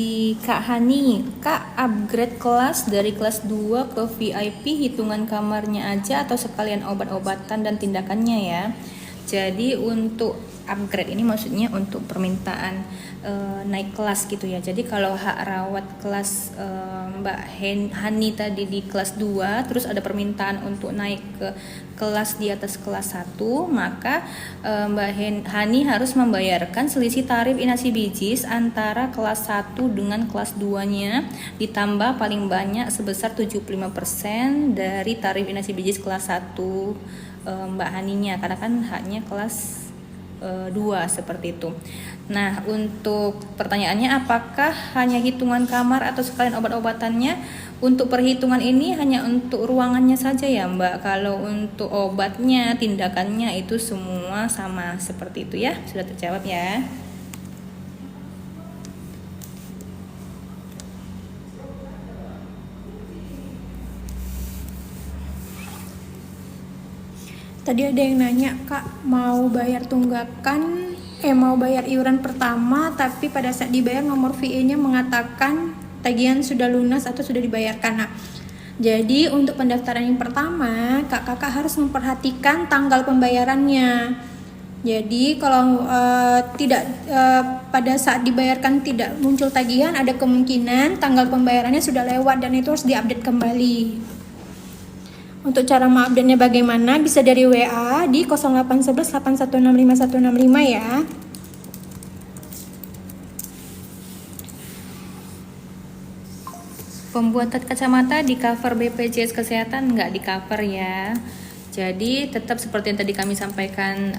dari Kak Hani. Kak, upgrade kelas dari kelas 2 ke VIP, hitungan kamarnya aja atau sekalian obat-obatan dan tindakannya ya. Jadi untuk upgrade ini maksudnya untuk permintaan naik kelas gitu ya. Jadi kalau hak rawat kelas Mbak Hani tadi di kelas 2, terus ada permintaan untuk naik ke kelas di atas kelas 1, maka Mbak Hani harus membayarkan selisih tarif inasi bijis antara kelas 1 dengan kelas 2-nya, ditambah paling banyak sebesar 75% dari tarif inasi bijis kelas 1 Mbak Haninya, karena kan haknya kelas 2 seperti itu. Nah, untuk pertanyaannya apakah hanya hitungan kamar atau sekalian obat-obatannya? Untuk perhitungan ini hanya untuk ruangannya saja ya Mbak. Kalau untuk obatnya, tindakannya itu semua sama seperti itu ya. Sudah terjawab ya. Tadi ada yang nanya, Kak, mau bayar tunggakan, mau bayar iuran pertama, tapi pada saat dibayar nomor VE-nya mengatakan tagihan sudah lunas atau sudah dibayarkan. Nah, jadi untuk pendaftaran yang pertama, kakak harus memperhatikan tanggal pembayarannya. Jadi kalau pada saat dibayarkan tidak muncul tagihan, ada kemungkinan tanggal pembayarannya sudah lewat dan itu harus diupdate kembali. Untuk cara mengupdate-nya bagaimana? Bisa dari WA di 0811 8165 165 ya. Pembuatan kacamata di cover BPJS Kesehatan nggak di cover ya. Jadi tetap seperti yang tadi kami sampaikan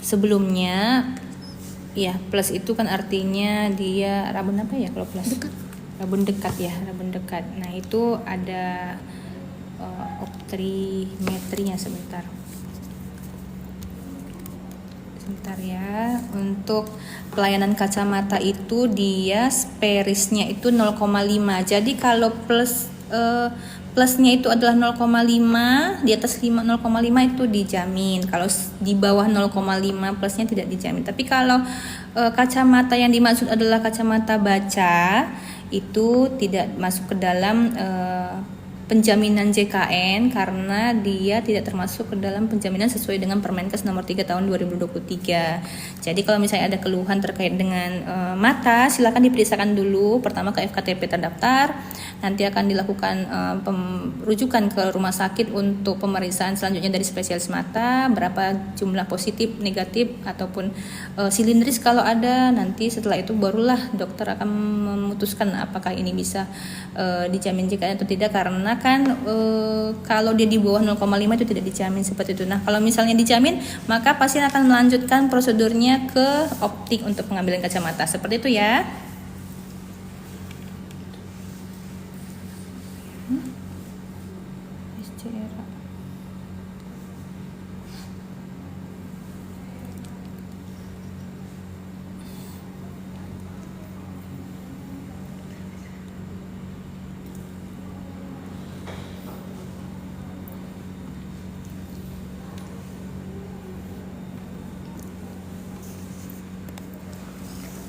sebelumnya. Ya, plus itu kan artinya dia rabun apa ya kalau plus? Dekat. Rabun dekat ya, rabun dekat. Nah, itu ada optometrinya sebentar ya. Untuk pelayanan kacamata itu dia sparisnya itu 0,5. Jadi kalau plusnya itu adalah 0,5, di atas 0,5 itu dijamin. Kalau di bawah 0,5 plusnya tidak dijamin. Tapi kalau kacamata yang dimaksud adalah kacamata baca, itu tidak masuk ke dalam penjaminan JKN karena dia tidak termasuk ke dalam penjaminan sesuai dengan Permenkes nomor 3 tahun 2023. Jadi kalau misalnya ada keluhan terkait dengan mata, silakan diperiksakan dulu pertama ke FKTP terdaftar. Nanti akan dilakukan rujukan ke rumah sakit untuk pemeriksaan selanjutnya dari spesialis mata, berapa jumlah positif, negatif ataupun silindris kalau ada. Nanti setelah itu barulah dokter akan memutuskan apakah ini bisa dijamin JKN atau tidak, karena kan kalau dia di bawah 0,5 itu tidak dijamin seperti itu. Nah, kalau misalnya dijamin, maka pasien akan melanjutkan prosedurnya ke optik untuk pengambilan kacamata. Seperti itu ya.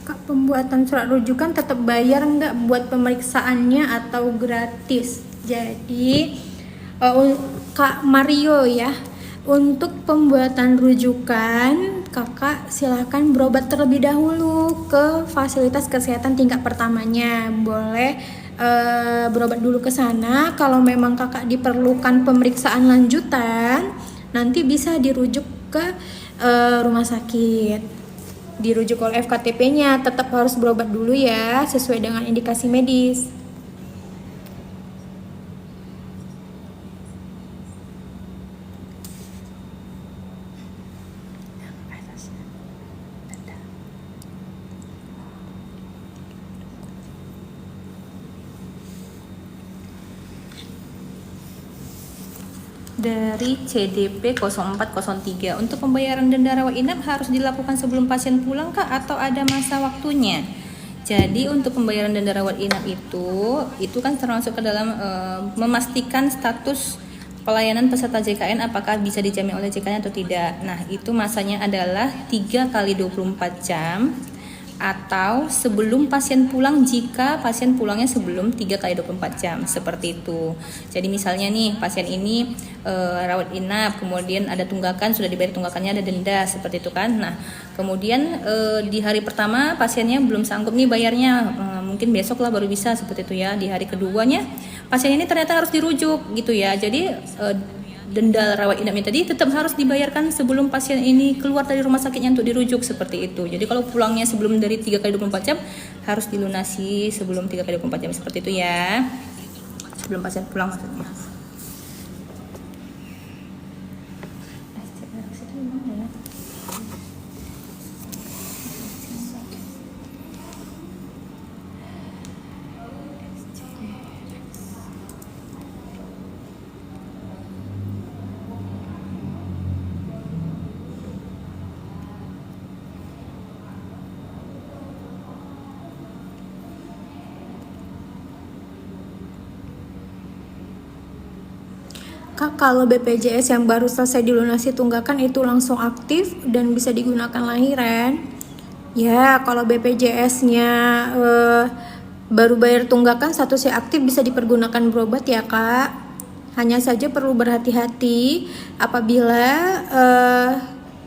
Kak, pembuatan surat rujukan tetap bayar nggak buat pemeriksaannya atau gratis? Jadi Kak Mario ya, untuk pembuatan rujukan kakak silahkan berobat terlebih dahulu ke fasilitas kesehatan tingkat pertamanya. Boleh berobat dulu ke sana. Kalau memang kakak diperlukan pemeriksaan lanjutan, nanti bisa dirujuk ke rumah sakit. Dirujuk oleh FKTP-nya, tetap harus berobat dulu ya, sesuai dengan indikasi medis. Dari CDP 0403, untuk pembayaran denda rawat inap harus dilakukan sebelum pasien pulang kah atau ada masa waktunya? Jadi untuk pembayaran denda rawat inap itu kan termasuk ke dalam memastikan status pelayanan peserta JKN apakah bisa dijamin oleh JKN atau tidak. Nah, itu masanya adalah 3 kali 24 jam atau sebelum pasien pulang jika pasien pulangnya sebelum 3 kali 24 jam seperti itu. Jadi misalnya nih pasien ini rawat inap, kemudian ada tunggakan, sudah dibayar tunggakannya, ada denda seperti itu kan. Nah kemudian di hari pertama pasiennya belum sanggup nih bayarnya, mungkin besok lah baru bisa seperti itu ya. Di hari keduanya pasien ini ternyata harus dirujuk gitu ya. Jadi denda rawat inapnya tadi tetap harus dibayarkan sebelum pasien ini keluar dari rumah sakitnya untuk dirujuk seperti itu. Jadi kalau pulangnya sebelum dari 3 kali 24 jam harus dilunasi sebelum 3 kali 24 jam seperti itu ya. Sebelum pasien pulang maksudnya. Kak, kalau BPJS yang baru selesai dilunasi tunggakan itu langsung aktif dan bisa digunakan lagi, Ren? Ya, kalau BPJS-nya baru bayar tunggakan statusnya aktif bisa dipergunakan berobat ya, Kak. Hanya saja perlu berhati-hati apabila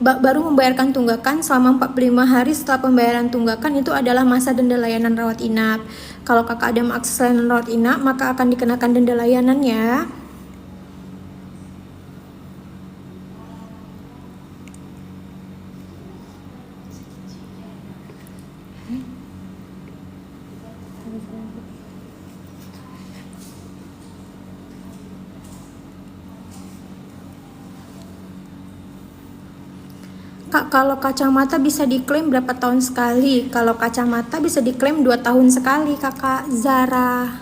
baru membayarkan tunggakan selama 45 hari setelah pembayaran tunggakan itu adalah masa denda layanan rawat inap. Kalau Kakak ada mengakses layanan rawat inap, maka akan dikenakan denda layanan ya. Kak, kalau kacamata bisa diklaim berapa tahun sekali? Kalau kacamata bisa diklaim 2 tahun sekali, Kakak Zara.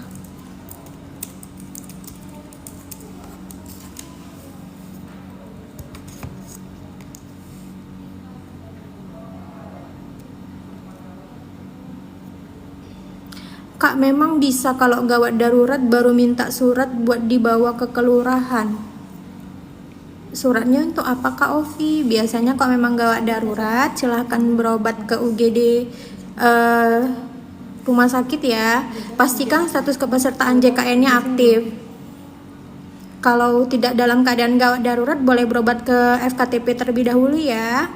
Kak, memang bisa kalau gawat darurat baru minta surat buat dibawa ke kelurahan. Suratnya untuk apa, Kak Ovi? Biasanya kalau memang gawat darurat silahkan berobat ke UGD rumah sakit ya. Pastikan status kepesertaan JKN-nya aktif. Kalau tidak dalam keadaan gawat darurat boleh berobat ke FKTP terlebih dahulu ya.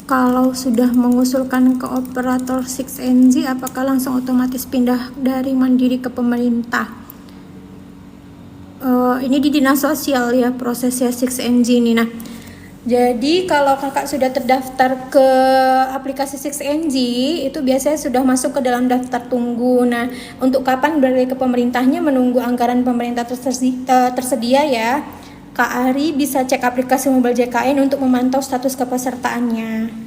Kalau sudah mengusulkan ke operator 6NG, apakah langsung otomatis pindah dari mandiri ke pemerintah? Ini di dinas sosial ya prosesnya 6NG ini. Nah, jadi kalau kakak sudah terdaftar ke aplikasi 6NG, itu biasanya sudah masuk ke dalam daftar tunggu. Nah, untuk kapan beralih ke pemerintahnya menunggu anggaran pemerintah tersedia ya. Kak Ari bisa cek aplikasi Mobile JKN untuk memantau status kepesertaannya.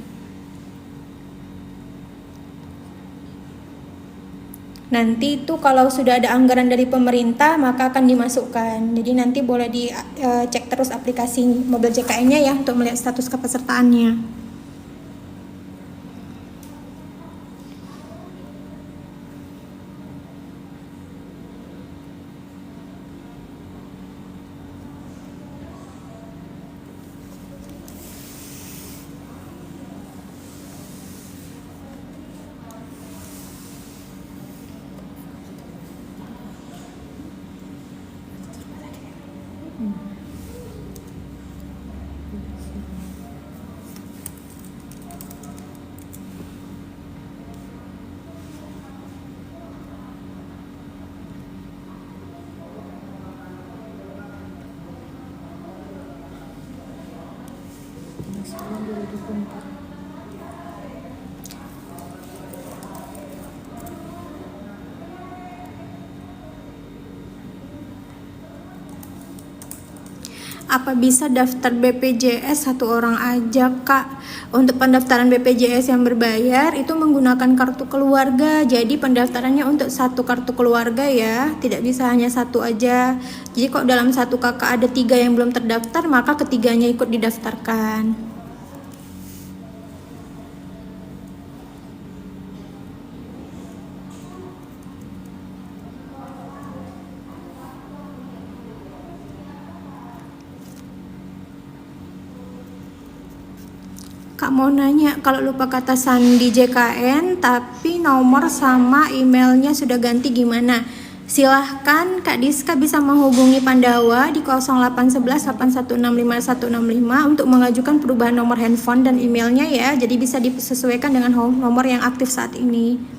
Nanti itu kalau sudah ada anggaran dari pemerintah maka akan dimasukkan. Jadi nanti boleh dicek terus aplikasi Mobile JKN-nya ya untuk melihat status kepesertaannya. Apa bisa daftar BPJS satu orang aja, Kak? Untuk pendaftaran BPJS yang berbayar itu menggunakan kartu keluarga. Jadi pendaftarannya untuk satu kartu keluarga ya, tidak bisa hanya satu aja. Jadi kok dalam satu kakak ada 3 yang belum terdaftar, maka ketiganya ikut didaftarkan. Kak mau nanya, kalau lupa kata sandi JKN tapi nomor sama emailnya sudah ganti gimana? Silahkan Kak Diska bisa menghubungi Pandawa di 0811 8165 untuk mengajukan perubahan nomor handphone dan emailnya ya. Jadi bisa disesuaikan dengan nomor yang aktif saat ini.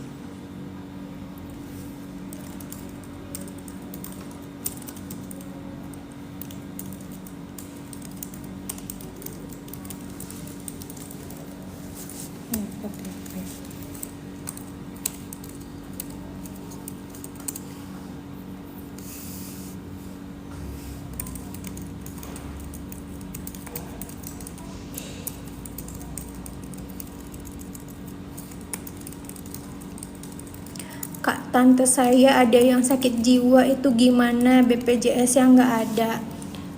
Kak, tante saya ada yang sakit jiwa, itu gimana? BPJS yang nggak ada.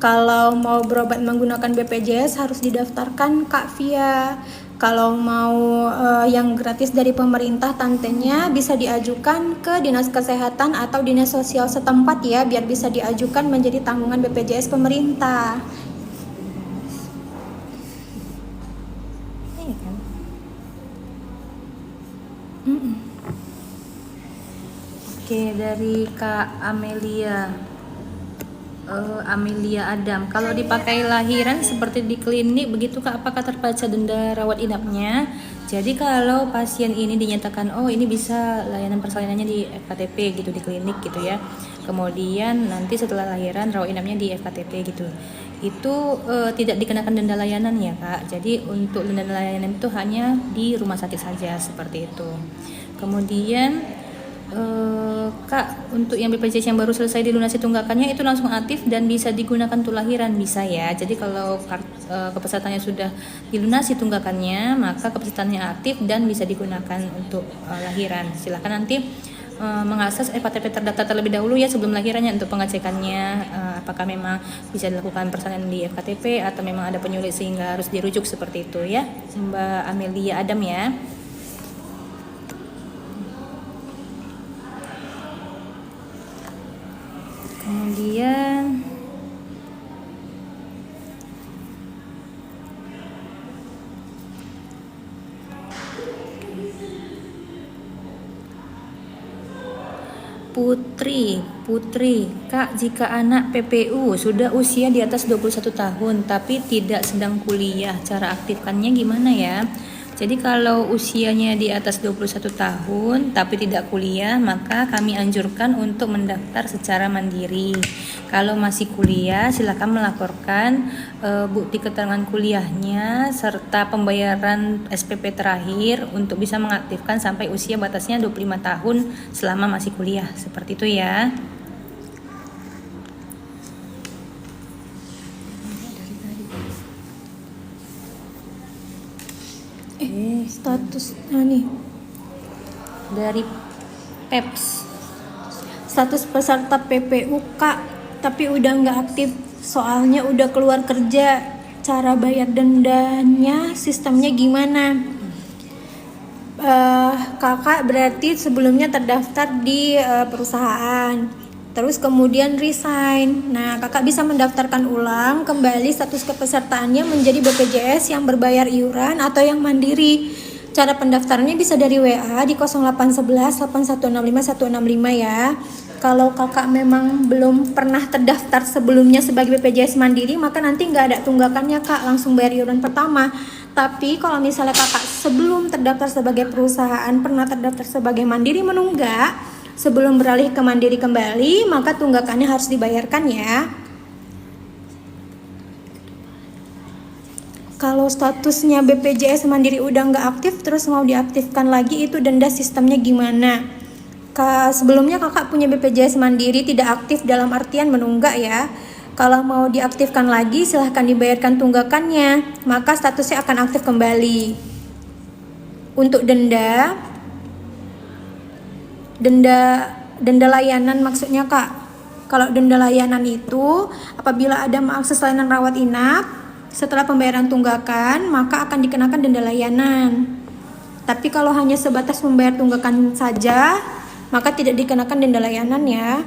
Kalau mau berobat menggunakan BPJS harus didaftarkan Kak Via. Kalau mau yang gratis dari pemerintah tantenya bisa diajukan ke Dinas Kesehatan atau Dinas Sosial setempat ya, biar bisa diajukan menjadi tanggungan BPJS pemerintah. Iya kan? Oke, dari Kak Amelia Adam. Kalau dipakai lahiran seperti di klinik begitu Kak, apakah terbaca denda rawat inapnya? Jadi kalau pasien ini dinyatakan ini bisa layanan persalinannya di FKTP gitu, di klinik gitu ya. Kemudian nanti setelah lahiran rawat inapnya di FKTP gitu. Itu tidak dikenakan denda layanan ya Kak. Jadi untuk denda layanan itu hanya di rumah sakit saja seperti itu. Kemudian Kak, untuk yang BPJS yang baru selesai dilunasi tunggakannya itu langsung aktif dan bisa digunakan untuk lahiran, bisa ya. Jadi kalau kepesertaannya sudah dilunasi tunggakannya, maka kepesertaannya aktif dan bisa digunakan untuk lahiran. Silakan nanti mengakses FKTP terdaftar terlebih dahulu ya sebelum lahirannya untuk pengecekannya apakah memang bisa dilakukan persalinan di FKTP atau memang ada penyulit sehingga harus dirujuk seperti itu ya, Mbak Amelia Adam ya. Kemudian Putri, Kak, jika anak PPU sudah usia di atas 21 tahun tapi tidak sedang kuliah, cara aktifkannya gimana ya? Jadi kalau usianya di atas 21 tahun tapi tidak kuliah, maka kami anjurkan untuk mendaftar secara mandiri. Kalau masih kuliah, silakan melaporkan bukti keterangan kuliahnya serta pembayaran SPP terakhir untuk bisa mengaktifkan sampai usia batasnya 25 tahun selama masih kuliah. Seperti itu ya. Status nih Dari PEPS. status peserta PPU Kak, tapi udah nggak aktif soalnya udah keluar kerja. Cara bayar dendanya sistemnya gimana? Kakak berarti sebelumnya terdaftar di perusahaan, terus kemudian resign. Nah, kakak bisa mendaftarkan ulang kembali status kepesertaannya menjadi BPJS yang berbayar iuran atau yang mandiri. Cara pendaftarannya bisa dari WA di 0811 8165 165 ya. Kalau kakak memang belum pernah terdaftar sebelumnya sebagai BPJS mandiri, maka nanti nggak ada tunggakannya Kak, langsung bayar iuran pertama. Tapi kalau misalnya kakak sebelum terdaftar sebagai perusahaan pernah terdaftar sebagai mandiri menunggak, sebelum beralih ke mandiri kembali, maka tunggakannya harus dibayarkan ya. Kalau statusnya BPJS mandiri udah nggak aktif terus mau diaktifkan lagi, itu denda sistemnya gimana? Sebelumnya kakak punya BPJS mandiri tidak aktif dalam artian menunggak ya. Kalau mau diaktifkan lagi, silahkan dibayarkan tunggakannya, maka statusnya akan aktif kembali. Untuk denda layanan maksudnya Kak. Kalau denda layanan itu apabila ada mengakses layanan rawat inap setelah pembayaran tunggakan, maka akan dikenakan denda layanan. Tapi kalau hanya sebatas membayar tunggakan saja, maka tidak dikenakan denda layanan ya.